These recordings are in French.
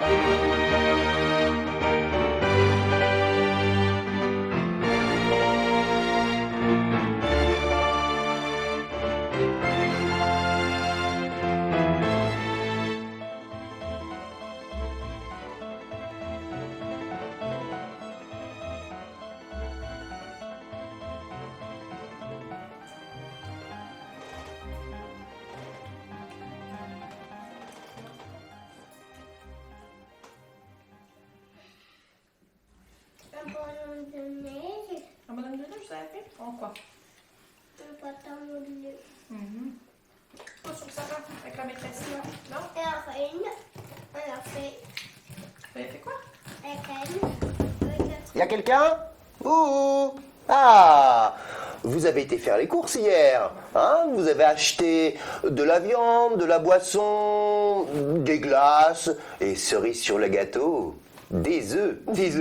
Un bonhomme de neige. Un bonhomme de neige, vous avez fait? En quoi? Un pantalon bleu. Oh, sur le sapin, avec la maîtresse. Non? Et la reine, on a fait Vous avez fait quoi? la reine. Y a quelqu'un? Ouh! Ah! Vous avez été faire les courses hier, hein? Vous avez acheté de la viande, de la boisson, des glaces et cerise sur le gâteau. Des œufs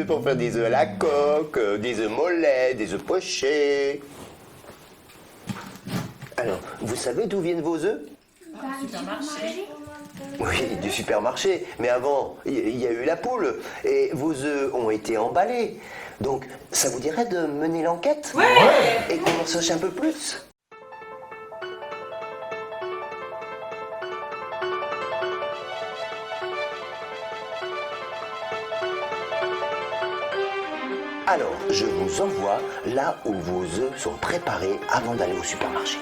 pour faire des œufs à la coque, des œufs mollets, des œufs pochés. Alors, vous savez d'où viennent vos œufs? Du supermarché. Oui, du supermarché. Mais avant, il y a eu la poule et vos œufs ont été emballés. Donc, ça vous dirait de mener l'enquête? Ouais! Et qu'on en sache un peu plus? Alors, je vous envoie là où vos œufs sont préparés avant d'aller au supermarché.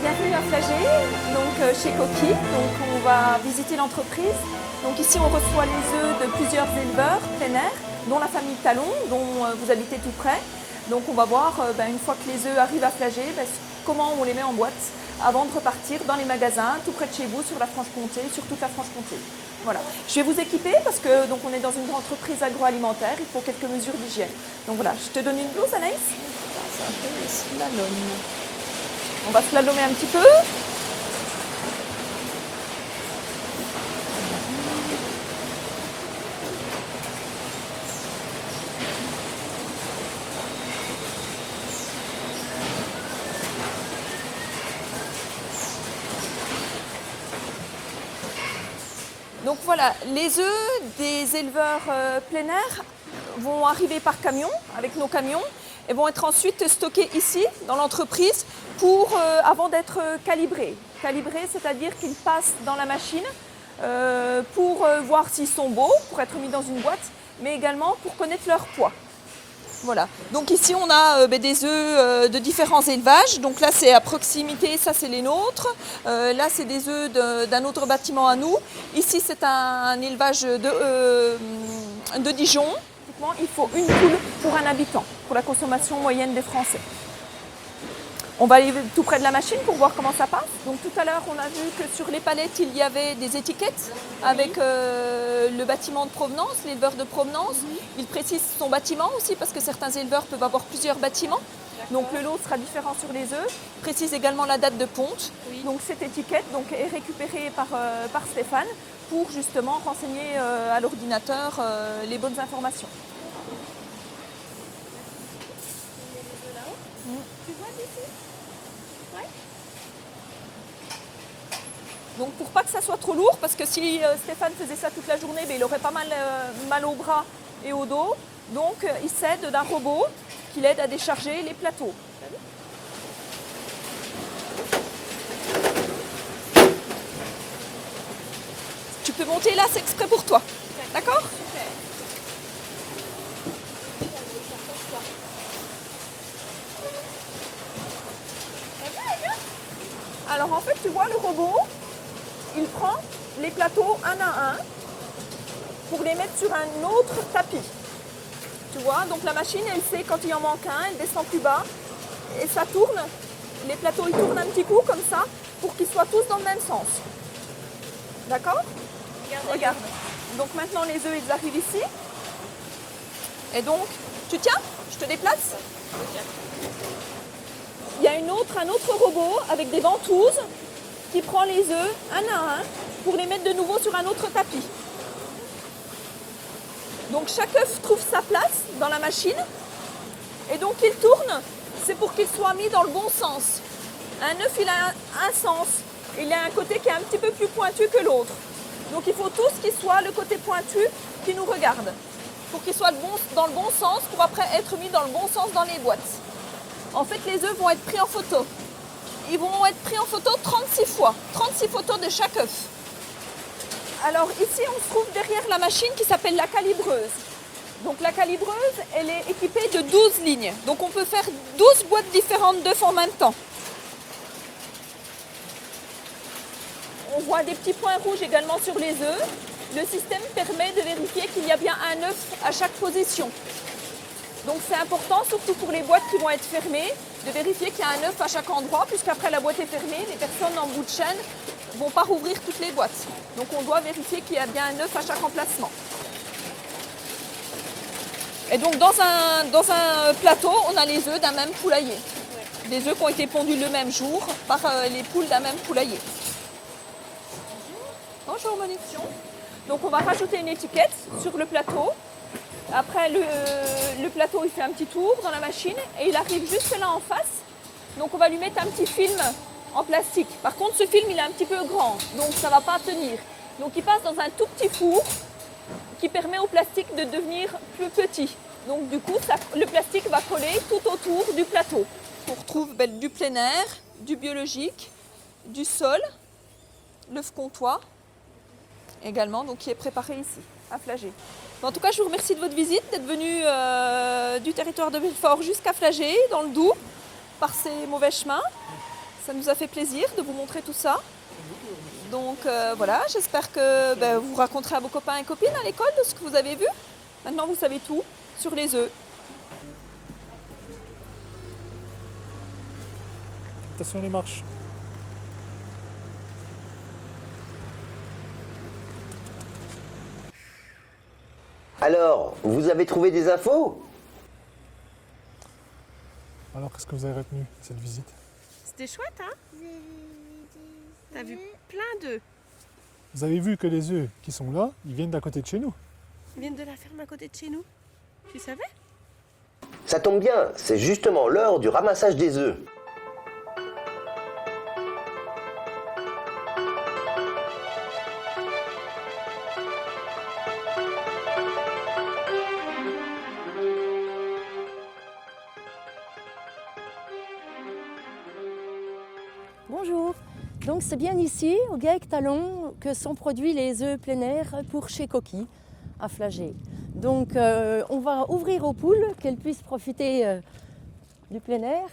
Bienvenue à Flagey, donc chez Coquille. Donc on va visiter l'entreprise. Donc ici on reçoit les œufs de plusieurs éleveurs plein air, dont la famille Talon, dont vous habitez tout près. Donc on va voir une fois que les œufs arrivent à Flagey, comment on les met en boîte avant de repartir dans les magasins tout près de chez vous sur la Franche-Comté, sur toute la Franche-Comté. Voilà. Je vais vous équiper parce que donc on est dans une entreprise agroalimentaire, il faut quelques mesures d'hygiène. Donc voilà, je te donne une blouse Anaïs. C'est un peu le slalom. On va slalomer un petit peu. Donc voilà, les œufs des éleveurs plein air vont arriver par camion, avec nos camions, et vont être ensuite stockés ici, dans l'entreprise, avant d'être calibrés. Calibrés, c'est-à-dire qu'ils passent dans la machine pour voir s'ils sont beaux, pour être mis dans une boîte, mais également pour connaître leur poids. Voilà. Donc ici, on a des œufs de différents élevages. Donc là, c'est à proximité, ça, c'est les nôtres. Là, c'est des œufs d'un autre bâtiment à nous. Ici, c'est un élevage de Dijon. Il faut une poule pour un habitant, pour la consommation moyenne des Français. On va aller tout près de la machine pour voir comment ça passe. Donc tout à l'heure, on a vu que sur les palettes, il y avait des étiquettes avec le bâtiment de provenance, l'éleveur de provenance. Il précise son bâtiment aussi parce que certains éleveurs peuvent avoir plusieurs bâtiments. Donc le lot sera différent sur les œufs. Il précise également la date de ponte. Donc cette étiquette est récupérée par Stéphane pour justement renseigner à l'ordinateur les bonnes informations. Tu vois d'ici? Ouais. Donc pour pas que ça soit trop lourd, parce que si Stéphane faisait ça toute la journée, il aurait pas mal au bras et au dos. Donc il s'aide d'un robot qui l'aide à décharger les plateaux. Tu peux monter là, c'est exprès pour toi. D'accord? Alors en fait, tu vois, le robot, il prend les plateaux un à un pour les mettre sur un autre tapis. Tu vois, donc la machine, elle sait quand il en manque un, elle descend plus bas et ça tourne. Les plateaux, ils tournent un petit coup comme ça pour qu'ils soient tous dans le même sens. D'accord? Regarde. Donc maintenant, les œufs, ils arrivent ici. Et donc, tu tiens? Je te déplace? Il y a un autre robot avec des ventouses qui prend les œufs un à un pour les mettre de nouveau sur un autre tapis. Donc chaque œuf trouve sa place dans la machine. Et donc il tourne, c'est pour qu'il soit mis dans le bon sens. Un œuf, il a un sens. Il a un côté qui est un petit peu plus pointu que l'autre. Donc il faut tous qu'il soit le côté pointu qui nous regarde. Pour qu'il soit dans le bon sens, pour après être mis dans le bon sens dans les boîtes. En fait, les œufs vont être pris en photo. Ils vont être pris en photo 36 fois. 36 photos de chaque œuf. Alors ici, on se trouve derrière la machine qui s'appelle la calibreuse. Donc la calibreuse, elle est équipée de 12 lignes. Donc on peut faire 12 boîtes différentes d'œufs en même temps. On voit des petits points rouges également sur les œufs. Le système permet de vérifier qu'il y a bien un œuf à chaque position. Donc c'est important, surtout pour les boîtes qui vont être fermées, de vérifier qu'il y a un œuf à chaque endroit, puisqu'après la boîte est fermée, les personnes en bout de chaîne ne vont pas rouvrir toutes les boîtes. Donc on doit vérifier qu'il y a bien un œuf à chaque emplacement. Et donc dans un plateau, on a les œufs d'un même poulailler. Des œufs qui ont été pondus le même jour par les poules d'un même poulailler. Bonjour Monique. Donc on va rajouter une étiquette sur le plateau. Après le plateau il fait un petit tour dans la machine et il arrive juste là en face. Donc on va lui mettre un petit film en plastique. Par contre ce film il est un petit peu grand, donc ça ne va pas tenir. Donc il passe dans un tout petit four qui permet au plastique de devenir plus petit. Donc du coup le plastique va coller tout autour du plateau. On retrouve du plein air, du biologique, du sol, l'œuf comtois également, donc qui est préparé ici, à Flagey. En tout cas, je vous remercie de votre visite, d'être venu du territoire de Belfort jusqu'à Flagey, dans le Doubs, par ces mauvais chemins. Ça nous a fait plaisir de vous montrer tout ça. Donc voilà, j'espère que vous raconterez à vos copains et copines à l'école de ce que vous avez vu. Maintenant, vous savez tout sur les œufs. Attention les marches. Alors, vous avez trouvé des infos? Alors, qu'est-ce que vous avez retenu de cette visite? C'était chouette, hein? T'as vu plein d'œufs. Vous avez vu que les œufs qui sont là, ils viennent d'à côté de chez nous. Ils viennent de la ferme à côté de chez nous. Tu savais? Ça tombe bien, c'est justement l'heure du ramassage des œufs. Bonjour, donc c'est bien ici, au GAEC Talon, que sont produits les œufs plein air pour chez Coquille, à Flagey. Donc on va ouvrir aux poules, qu'elles puissent profiter du plein air.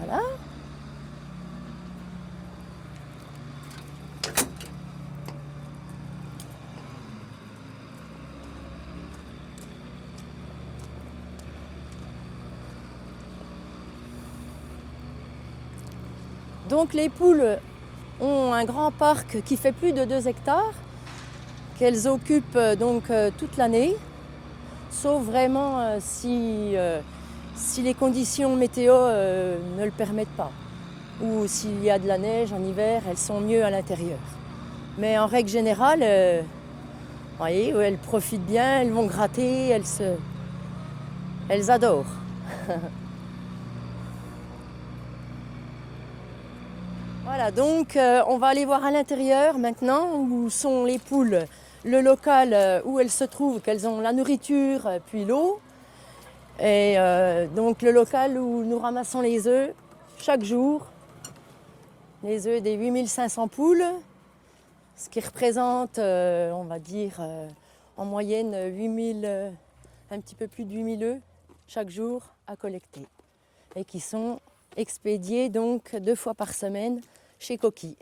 Voilà. Donc les poules ont un grand parc qui fait plus de 2 hectares, qu'elles occupent donc toute l'année, sauf vraiment si les conditions météo ne le permettent pas, ou s'il y a de la neige en hiver, elles sont mieux à l'intérieur. Mais en règle générale, vous voyez, elles profitent bien, elles vont gratter, elles adorent. Voilà, donc on va aller voir à l'intérieur maintenant où sont les poules, le local où elles se trouvent, qu'elles ont la nourriture puis l'eau. Et donc le local où nous ramassons les œufs chaque jour, les œufs des 8500 poules, ce qui représente, on va dire, en moyenne 8000, un petit peu plus de 8000 œufs chaque jour à collecter et qui sont expédiés donc 2 fois par semaine chez Coquille.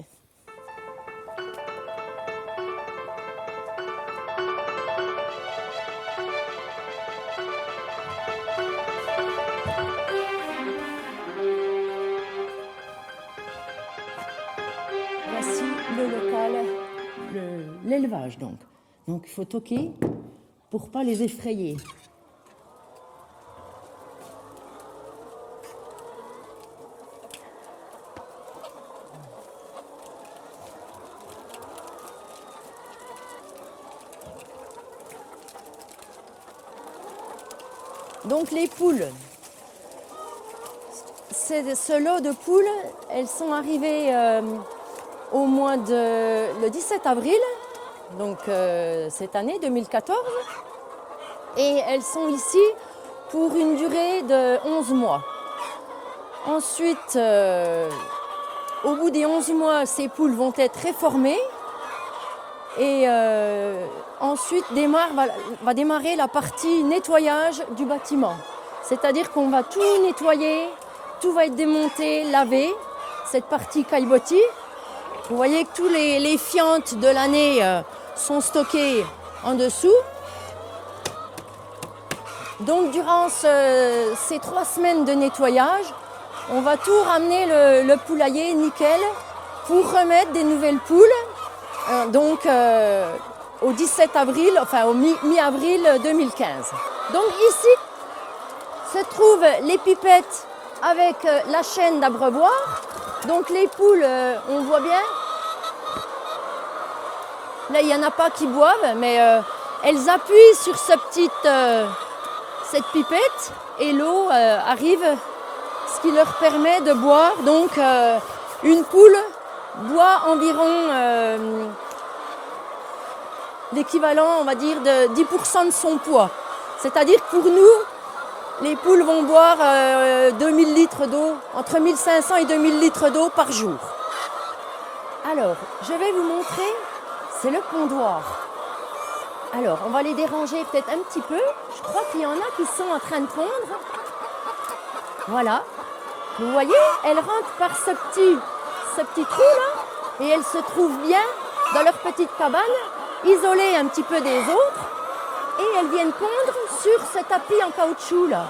voici le local, l'élevage donc. Donc il faut toquer pour pas les effrayer. Donc les poules, ce lot de poules, elles sont arrivées au mois le 17 avril, donc cette année 2014, et elles sont ici pour une durée de 11 mois. Ensuite, au bout des 11 mois, ces poules vont être réformées et ensuite va démarrer la partie nettoyage du bâtiment. C'est-à-dire qu'on va tout nettoyer, tout va être démonté, lavé, cette partie caillebotis. Vous voyez que tous les fientes de l'année sont stockées en dessous. Donc durant ces 3 semaines de nettoyage, on va tout ramener le poulailler nickel pour remettre des nouvelles poules. Donc au 17 avril, enfin au mi-avril 2015. Donc ici se trouvent les pipettes avec la chaîne d'abreuvoir. Donc les poules, on voit bien. Là, il n'y en a pas qui boivent, mais elles appuient sur cette pipette et l'eau arrive, ce qui leur permet de boire. Donc une poule boit environ l'équivalent, on va dire, de 10% de son poids. C'est-à-dire que pour nous, les poules vont boire 2000 litres d'eau, entre 1500 et 2000 litres d'eau par jour. Alors, je vais vous montrer, c'est le pondoir. Alors, on va les déranger peut-être un petit peu. Je crois qu'il y en a qui sont en train de pondre. Voilà. Vous voyez, elles rentrent par ce petit trou là, et elles se trouvent bien dans leur petite cabane, isolées un petit peu des autres, et elles viennent pondre sur ce tapis en caoutchouc là.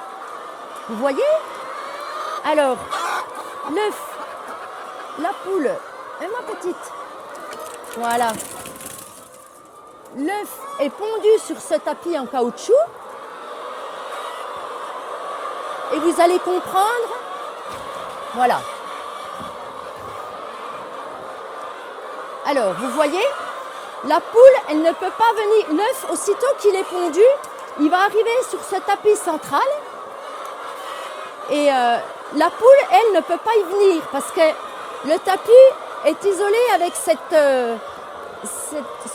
Vous voyez? Alors, l'œuf, la poule, et ma petite, voilà. L'œuf est pondu sur ce tapis en caoutchouc, et vous allez comprendre, voilà. Alors, vous voyez, la poule, elle ne peut pas venir, l'œuf, aussitôt qu'il est pondu, il va arriver sur ce tapis central. Et la poule, elle, ne peut pas y venir parce que le tapis est isolé avec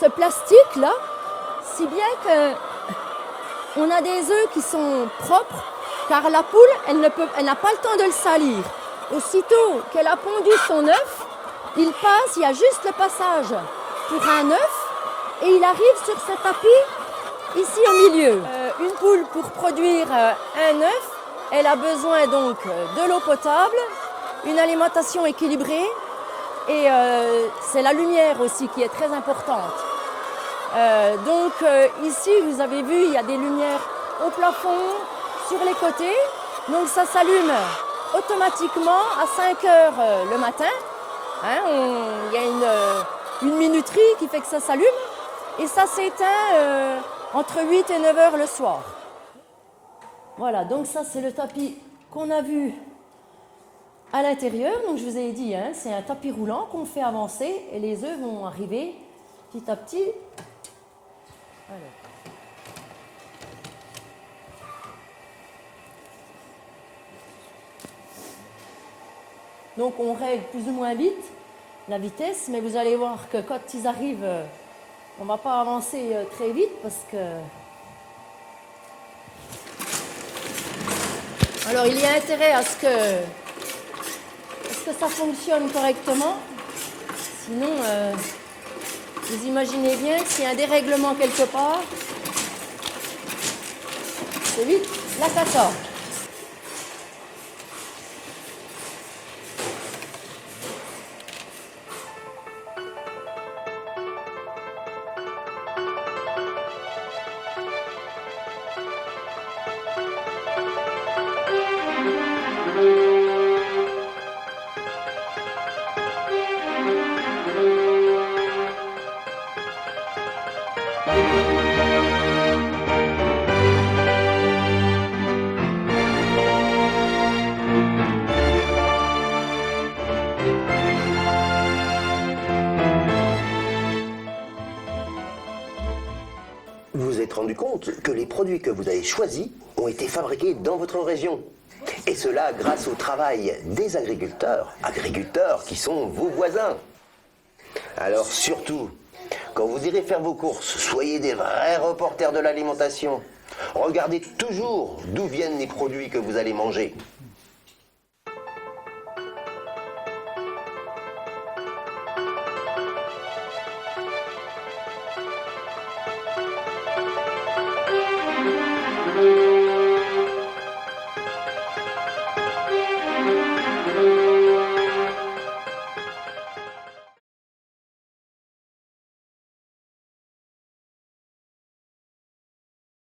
ce plastique-là, si bien qu'on a des œufs qui sont propres, car la poule, elle n'a pas le temps de le salir. Aussitôt qu'elle a pondu son œuf, il y a juste le passage pour un œuf et il arrive sur ce tapis ici au milieu. Une poule, pour produire un œuf, elle a besoin donc de l'eau potable, une alimentation équilibrée et c'est la lumière aussi qui est très importante. Donc ici, vous avez vu, il y a des lumières au plafond, sur les côtés. Donc ça s'allume automatiquement à 5 heures le matin. Il y a une minuterie qui fait que ça s'allume et ça s'éteint entre 8 et 9 heures le soir. Voilà, donc ça c'est le tapis qu'on a vu à l'intérieur. Donc je vous ai dit, c'est un tapis roulant qu'on fait avancer et les œufs vont arriver petit à petit. Alors. Donc on règle plus ou moins vite la vitesse, mais vous allez voir que quand ils arrivent, on ne va pas avancer très vite parce que... Alors il y a intérêt à ce que ça fonctionne correctement. Sinon, vous imaginez bien que s'il y a un dérèglement quelque part, c'est vite la cata. vous vous êtes rendu compte que les produits que vous avez choisis ont été fabriqués dans votre région. Et cela grâce au travail des agriculteurs qui sont vos voisins. Alors surtout, quand vous irez faire vos courses, soyez des vrais reporters de l'alimentation. Regardez toujours d'où viennent les produits que vous allez manger.